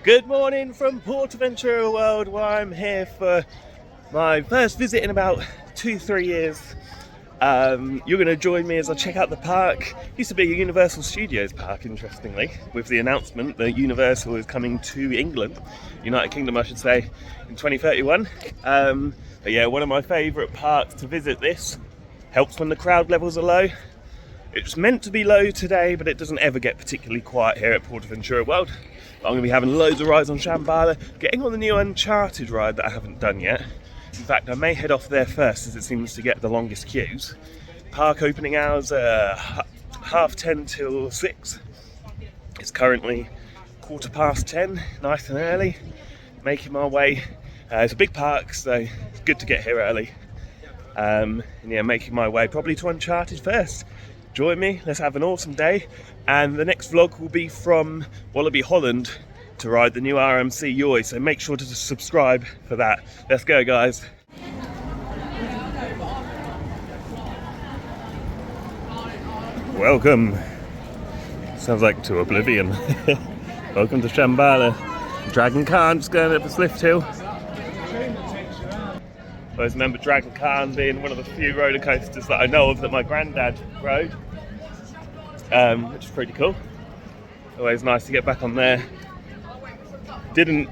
Good morning from Portaventura World, where I'm here for my first visit in about 2-3 years. You're going to join me as I check out the park. Used to be a Universal Studios park, interestingly, with the announcement that Universal is coming to England, United Kingdom I should say, in 2031. But yeah, one of my favourite parks to visit this. Helps when the crowd levels are low. It's meant to be low today, but it doesn't ever get particularly quiet here at Portaventura World. I'm going to be having loads of rides on Shambhala, getting on the new Uncharted ride that I haven't done yet. In fact, I may head off there first as it seems to get the longest queues. Park opening hours are 10:30 till 6. It's currently 10:15, nice and early. Making my way. It's a big park, so it's good to get here early. And yeah, making my way probably to Uncharted first. Join me, let's have an awesome day, and the next vlog will be from Wallaby, Holland to ride the new RMC Joy, so make sure to subscribe for that. Let's go, guys. Welcome. Sounds like to Oblivion. Welcome to Shambhala. Dragon Khan just going up a Slift Hill. I always remember Dragon Khan being one of the few roller coasters that I know of that my granddad rode, which is pretty cool. Always nice to get back on there. The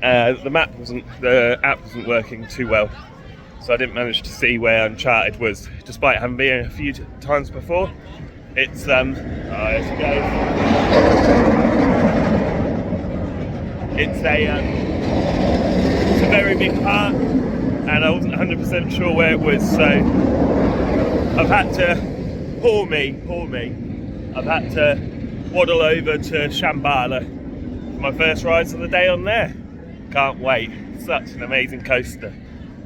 app wasn't working too well, so I didn't manage to see where Uncharted was, despite having been a few times before. It's there she goes. It's a very big park. And I wasn't 100% sure where it was, so I've had to, poor me, I've had to waddle over to Shambhala for my first rides of the day on there. Can't wait, such an amazing coaster.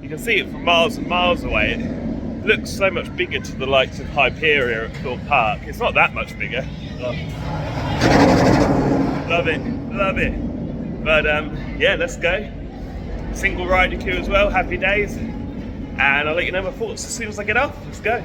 You can see it from miles and miles away. It looks so much bigger to the likes of Hyperia at Thorpe Park. It's not that much bigger. Oh. Love it. But yeah, let's go. Single rider queue as well, happy days, and I'll let you know my thoughts as soon as I get off. Let's go.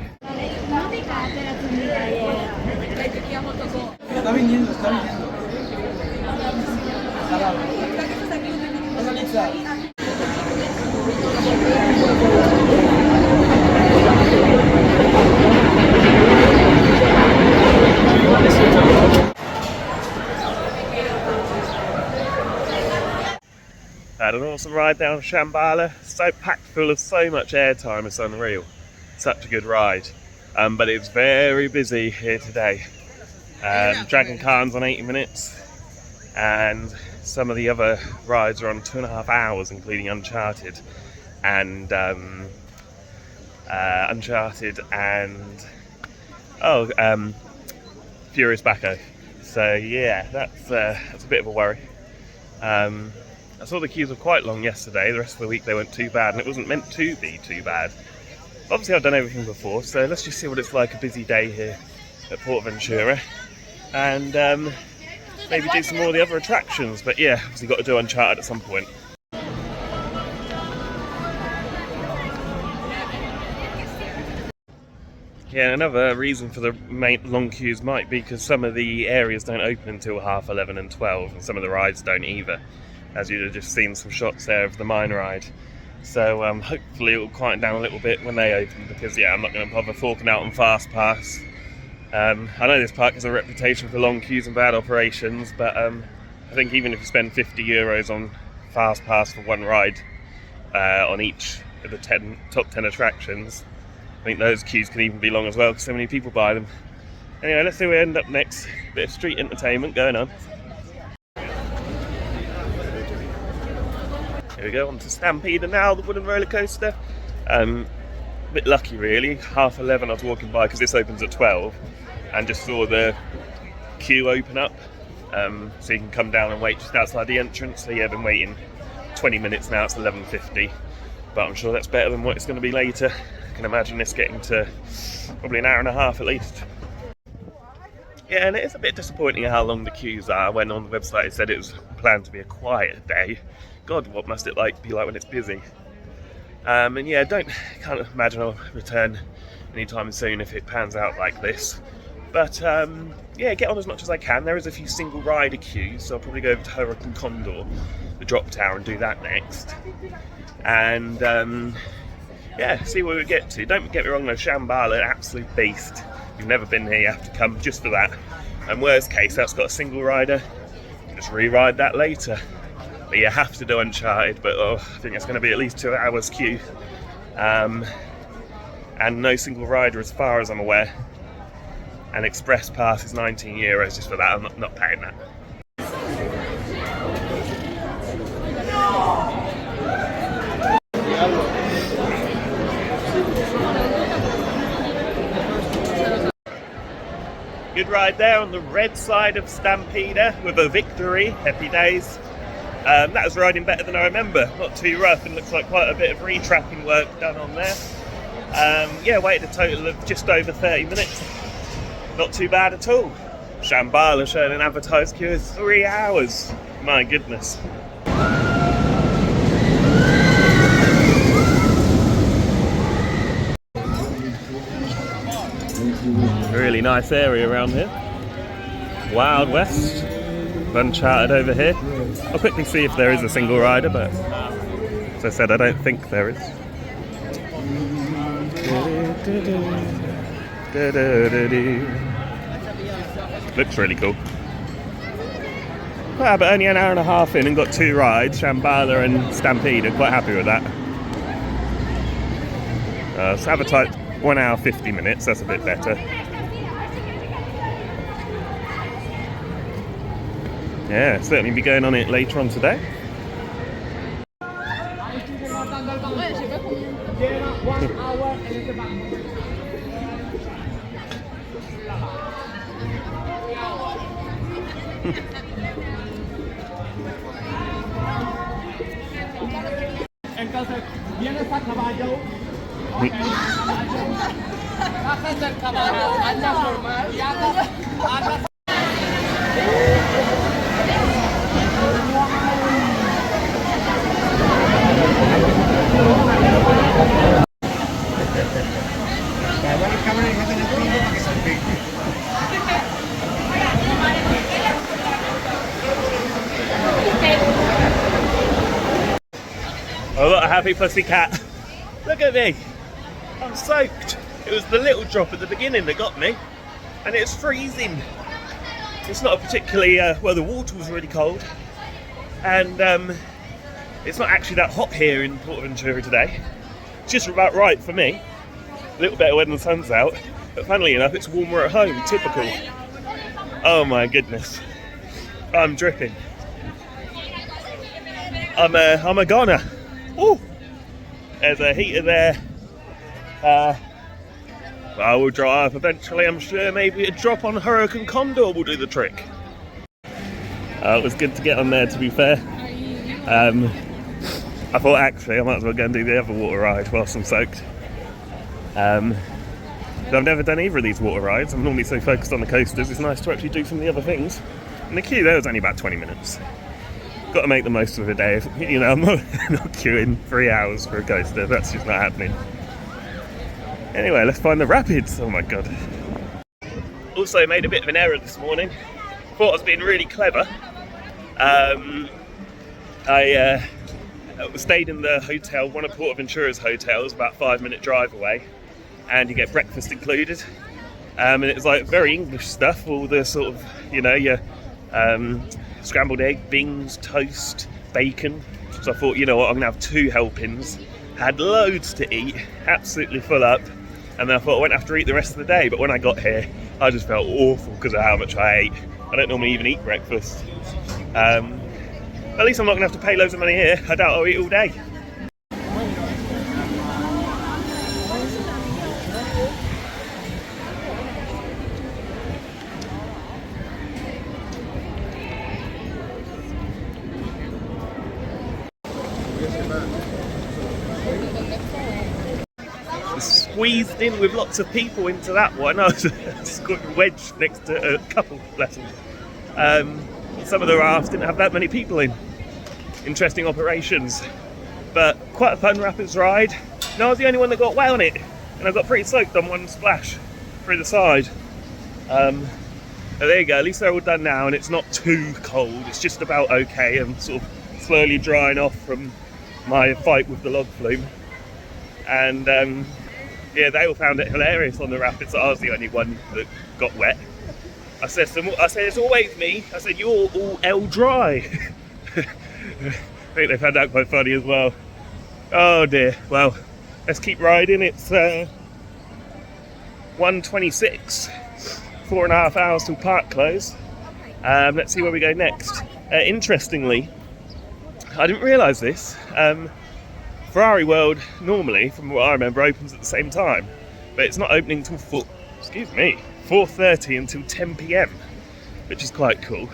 Had an awesome ride down Shambhala, so packed full of so much airtime, it's unreal. Such a good ride. But it's very busy here today. Dragon Khan's on 80 minutes, and some of the other rides are on 2.5 hours, including Uncharted and Furious Baco. So yeah, that's a bit of a worry. I saw the queues were quite long yesterday. The rest of the week they weren't too bad, and it wasn't meant to be too bad. Obviously I've done everything before, so let's just see what it's like a busy day here at Portaventura, and maybe do some more of the other attractions. But yeah, obviously got to do Uncharted at some point. Yeah, another reason for the long queues might be because some of the areas don't open until 11:30 and 12, and some of the rides don't either, as you'd have just seen some shots there of the mine ride. So hopefully it will quieten down a little bit when they open, because yeah, I'm not going to bother forking out on Fast Pass. I know this park has a reputation for long queues and bad operations, but I think even if you spend €50 on Fast Pass for one ride on each of the top 10 attractions, I think those queues can even be long as well because so many people buy them. Anyway, let's see where we end up next. Bit of street entertainment going on. Here we go, on to Stampede now, the wooden roller coaster. A bit lucky really, 11:30 I was walking by because this opens at 12, and just saw the queue open up, so you can come down and wait just outside the entrance. So yeah, I've been waiting 20 minutes now, it's 11:50, but I'm sure that's better than what it's going to be later. I can imagine this getting to probably an hour and a half at least. Yeah, and it is a bit disappointing how long the queues are when on the website it said it was planned to be a quiet day. God, what must it be like when it's busy? And yeah, can't imagine I'll return anytime soon if it pans out like this. But yeah, get on as much as I can. There is a few single rider queues, so I'll probably go over to Hurricane Condor, the drop tower, and do that next. And yeah, see where we get to. Don't get me wrong though, Shambhala, an absolute beast. If you've never been here, you have to come just for that. And worst case, that's got a single rider. Just re-ride that later. But you have to do Uncharted, but I think it's going to be at least 2 hours queue. And no single rider as far as I'm aware. And Express Pass is €19 just for that. I'm not paying that. Good ride there on the red side of Stampeder with a victory. Happy days. That was riding better than I remember. Not too rough, and looks like quite a bit of retrapping work done on there. Yeah, waited a total of just over 30 minutes. Not too bad at all. Shambhala showing an advertised queue of 3 hours. My goodness. Really nice area around here. Wild West. Uncharted over here. I'll quickly see if there is a single rider, but as I said, I don't think there is. Looks really cool. Well, but only an hour and a half in and got 2 rides, Shambhala and Stampede. I'm quite happy with that. It's advertised 1 hour 50 minutes, that's a bit better. Yeah, certainly be going on it later on today. Entonces, vienes a caballo. Ok, caballo. Bajas del caballo, anda normal y andas. Oh, look, a happy pussycat. Look at me. I'm soaked. It was the little drop at the beginning that got me, and it's freezing. It's not a particularly, well, the water was really cold, and it's not actually that hot here in Portaventura today. It's just about right for me. A little better when the sun's out, but funnily enough, it's warmer at home, typical. Oh my goodness. I'm dripping. I'm a goner. Ooh. There's a heater there. I will dry up eventually, I'm sure. Maybe a drop on Hurricane Condor will do the trick. It was good to get on there, to be fair. I thought actually I might as well go and do the other water ride whilst I'm soaked. I've never done either of these water rides. I'm normally so focused on the coasters. It's nice to actually do some of the other things. And the queue there was only about 20 minutes. Got to make the most of the day. You know, I'm not queuing 3 hours for a coaster. That's just not happening. Anyway, let's find the rapids. Oh my god. Also made a bit of an error this morning. Thought I was being really clever. I stayed in the hotel, one of Portaventura's hotels, about a 5-minute drive away, and you get breakfast included. And it was like very English stuff, all the sort of, you know, your scrambled egg, beans, toast, bacon. So I thought, you know what, I'm gonna have 2 helpings. Had loads to eat, absolutely full up, and then I thought I won't have to eat the rest of the day. But when I got here, I just felt awful because of how much I ate. I don't normally even eat breakfast. At least I'm not gonna have to pay loads of money here. I doubt I'll eat all day. Squeezed in with lots of people into that one. I was wedged next to a couple, bless them. Some of the rafts didn't have that many people in. Interesting operations, but quite a fun rapids ride. And I was the only one that got wet on it, and I got pretty soaked on one splash through the side. But there you go, at least they're all done now and it's not too cold. It's just about okay. I'm sort of slowly drying off from my fight with the log flume. And yeah, they all found it hilarious on the rapids that I was the only one that got wet. I said, it's always me. I said, you're all L dry. I think they found that quite funny as well. Oh dear. Well, let's keep riding. It's 1:26. 4.5 hours till park close. Let's see where we go next. Interestingly, I didn't realise this. Ferrari World normally, from what I remember, opens at the same time, but it's not opening till 4:30 until 10 p.m, which is quite cool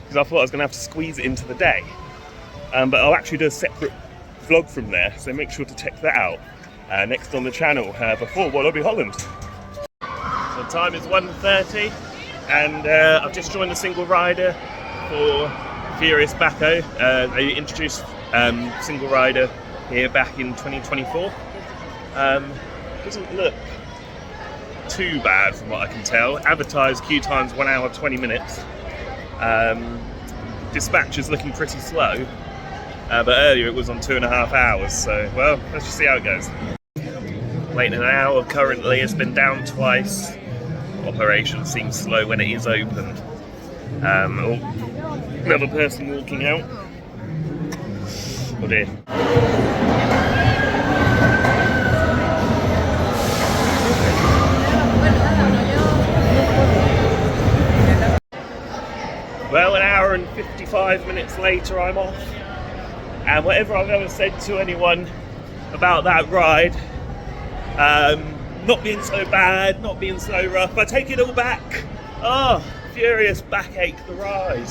because I thought I was going to have to squeeze it into the day. But I'll actually do a separate vlog from there, so make sure to check that out next on the channel before Wallaby Holland. So time is 1:30 and I've just joined a single rider for Furious Baco. They introduced single rider here back in 2024. Doesn't look too bad from what I can tell. Advertised queue times 1 hour 20 minutes. Dispatch is looking pretty slow, but earlier it was on 2.5 hours, so well, let's just see how it goes. Waiting an hour currently, it's been down twice. Operation seems slow when it is opened. Oh, another person walking out. Oh dear. Well, an hour and 55 minutes later I'm off, and whatever I've ever said to anyone about that ride, not being so bad, not being so rough, I take it all back. Oh, Furious Backache the ride.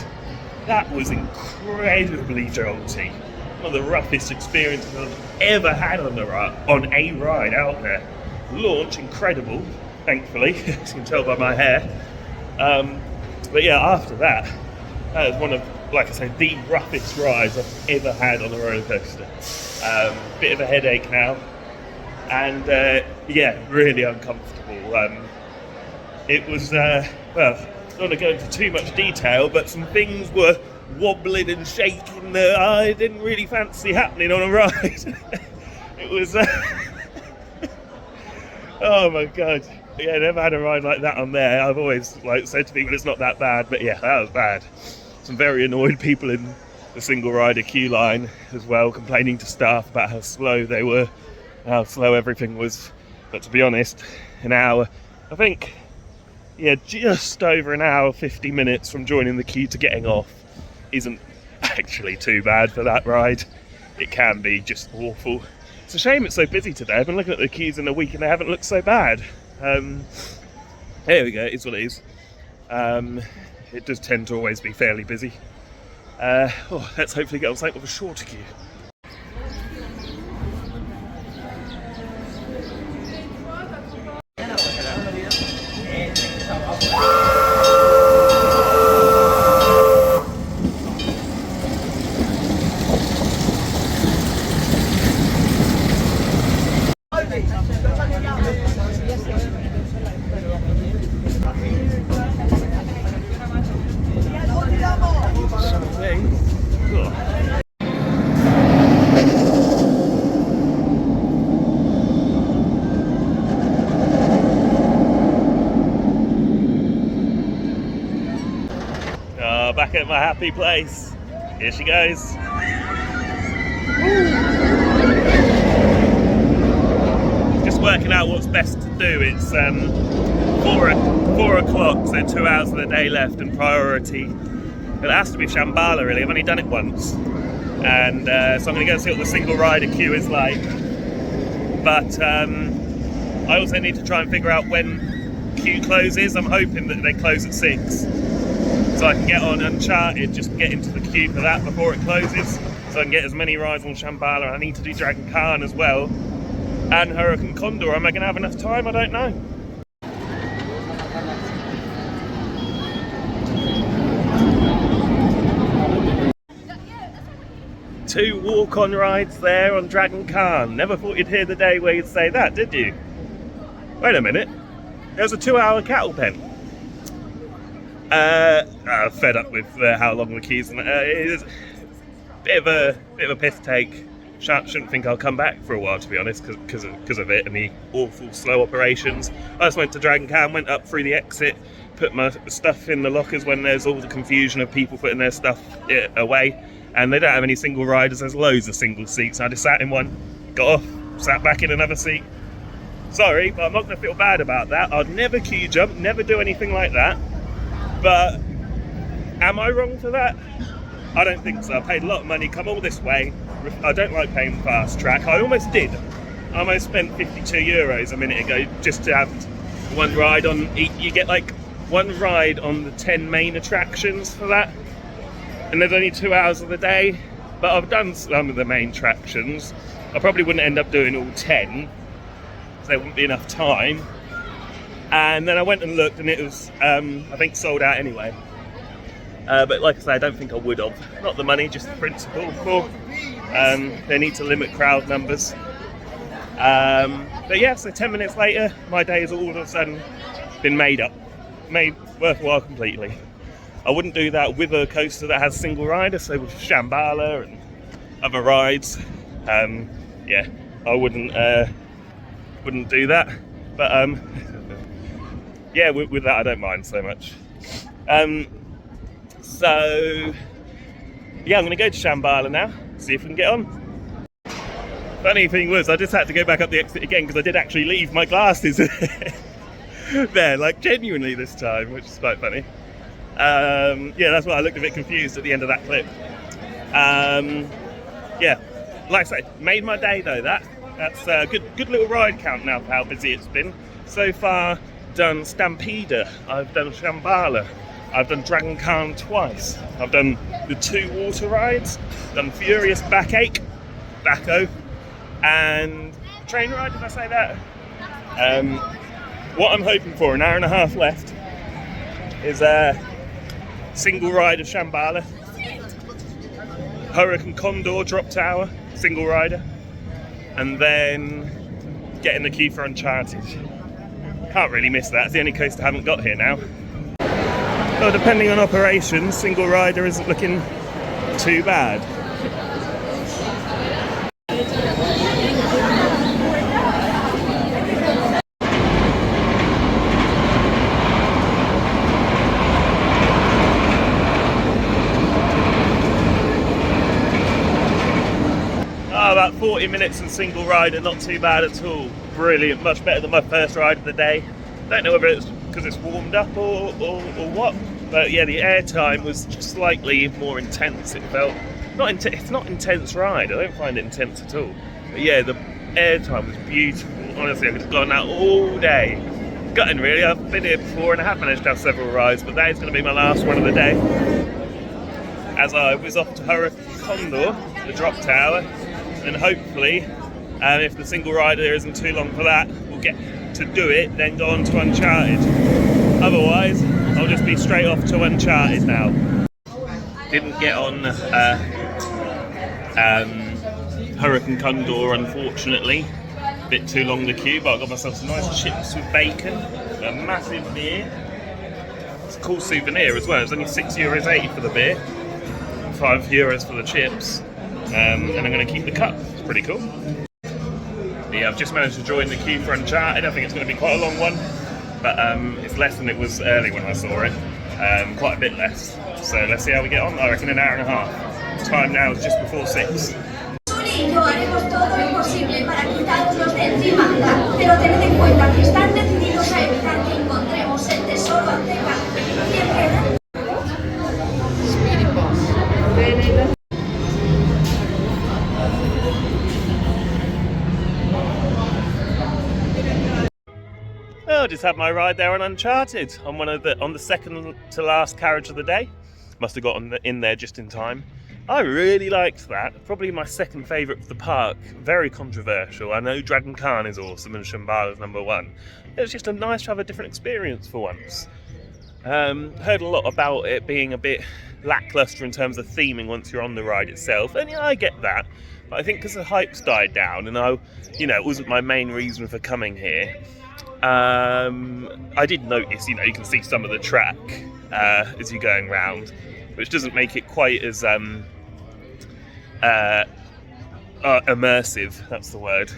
That was incredibly jolty. One of the roughest experiences I've ever had on a ride out there. Launch, incredible, thankfully, as you can tell by my hair. But yeah, after that, that was one of, like I say, the roughest rides I've ever had on a roller coaster. Bit of a headache now, and yeah, really uncomfortable. It was, well, I don't want to go into too much detail, but some things were wobbling and shaking that I didn't really fancy happening on a ride. It was, oh my god. Yeah, never had a ride like that on there. I've always said to people it's not that bad, but yeah, that was bad. Some very annoyed people in the single rider queue line as well, complaining to staff about how slow they were, how slow everything was. But to be honest, an hour, I think, yeah, just over an hour, 50 minutes from joining the queue to getting off isn't actually too bad for that ride. It can be just awful. It's a shame it's so busy today. I've been looking at the queues in a week and they haven't looked so bad. There we go, it's what it is. It does tend to always be fairly busy. Oh, let's hopefully get on something with a shorter queue. Back at my happy place. Here she goes. Just working out what's best to do. It's 4 o'clock, so 2 hours of the day left, and priority, it has to be Shambhala really. I've only done it once, and so I'm going to go see what the single rider queue is like. But I also need to try and figure out when queue closes. I'm hoping that they close at 6. So I can get on Uncharted, just get into the queue for that before it closes, so I can get as many rides on Shambhala. I need to do Dragon Khan as well, and Hurricane Condor. Am I going to have enough time? I don't know. Two walk-on rides there on Dragon Khan. Never thought you'd hear the day where you'd say that, did you? Wait a minute. There's a 2-hour cattle pen. Fed up with how long the queues and it is a bit of a piss take. Shouldn't think I'll come back for a while, to be honest, because of it and the awful slow operations. I just went to Dragon Can, went up through the exit, put my stuff in the lockers when there's all the confusion of people putting their stuff away, and they don't have any single riders. There's loads of single seats. I just sat in one, got off, sat back in another seat. Sorry, but I'm not going to feel bad about that. I'd never queue jump, never do anything like that. But am I wrong for that? I don't think so. I paid a lot of money, come all this way. I don't like paying fast track. I almost did. I almost spent €52 a minute ago just to have one ride on. You get like one ride on the 10 main attractions for that, and there's only 2 hours of the day. But I've done some of the main attractions. I probably wouldn't end up doing all 10, so there wouldn't be enough time. And then I went and looked, and it was I think sold out anyway. But like I say, I don't think I would have. Not the money, just the principle. They need to limit crowd numbers. But yeah, so 10 minutes later, my day has all of a sudden been made worthwhile completely. I wouldn't do that with a coaster that has single rider, so with Shambhala and other rides. Yeah, I wouldn't do that. But yeah, with that I don't mind so much. So yeah, I'm going to go to Shambhala now, see if we can get on. Funny thing was, I just had to go back up the exit again because I did actually leave my glasses there, like genuinely this time, which is quite funny. Yeah, that's why I looked a bit confused at the end of that clip. Yeah, like I say, made my day though. That's a good little ride count now for how busy it's been. So far, done Stampeder, I've done Shambhala, I've done Dragon Can twice, I've done the 2 water rides, done Furious Backache, Backo, and train ride, did I say that? What I'm hoping for, an hour and a half left, is a single ride of Shambhala, Hurricane Condor Drop Tower, single rider, and then get in the queue for Uncharted. Can't really miss that, it's the only coaster I haven't got here now. Well, depending on operations, single rider isn't looking too bad. About 40 minutes in single rider, not too bad at all. Brilliant, much better than my first ride of the day. Don't know whether it's because it's warmed up or what, but yeah, the air time was just slightly more intense. It felt it's not intense ride. I don't find it intense at all. But yeah, the air time was beautiful. Honestly, I could have gone out all day. Gutting really. I've been here before and I have managed to have several rides, but that is going to be my last one of the day. As I was off to Hurricane Condor, the drop tower, and hopefully, if the single rider isn't too long for that, we'll get to do it, then go on to Uncharted. Otherwise, I'll just be straight off to Uncharted now. Didn't get on Hurricane Condor, unfortunately. A bit too long the queue, but I got myself some nice chips with bacon, a massive beer. It's a cool souvenir as well. It's only €6.80 for the beer, €5 for the chips. And I'm going to keep the cup. It's pretty cool. Yeah, I've just managed to join the queue for Uncharted. I think it's going to be quite a long one, but it's less than it was early when I saw it. Quite a bit less. So let's see how we get on. I reckon an hour and a half. Time now is just before 6. Yo haremos todo lo posible para quitaroslos de encima, pero tened en cuenta que están decididos a evitar que encontremos el tesoro azteca. Well, I just had my ride there on Uncharted on the second to last carriage of the day. Must have got in there just in time. I really liked that. Probably my second favourite of the park. Very controversial. I know Dragon Can is awesome and Shambhala is number 1. It was just nice to have a different experience for once. Heard a lot about it being a bit lackluster in terms of theming once you're on the ride itself, and yeah, I get that. But I think because the hype's died down, and it wasn't my main reason for coming here. I did notice, you can see some of the track as you're going round, which doesn't make it quite as immersive. That's the word.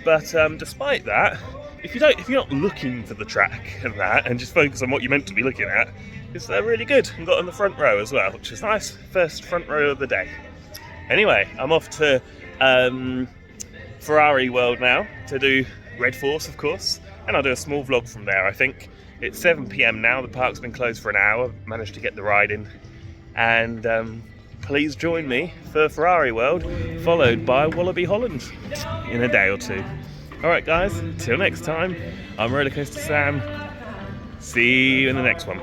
But despite that, if you're not looking for the track and that, and just focus on what you're meant to be looking at, it's really good. And got on the front row as well, which is nice. First front row of the day. Anyway, I'm off to Ferrari World now to do Red Force, of course, and I'll do a small vlog from there. I think it's 7 PM now. The park's been closed for an hour. Managed to get the ride in, and please join me for Ferrari World, followed by Wallaby Holland in a day or two. Alright guys, till next time, I'm Rollercoaster Sam. See you in the next one.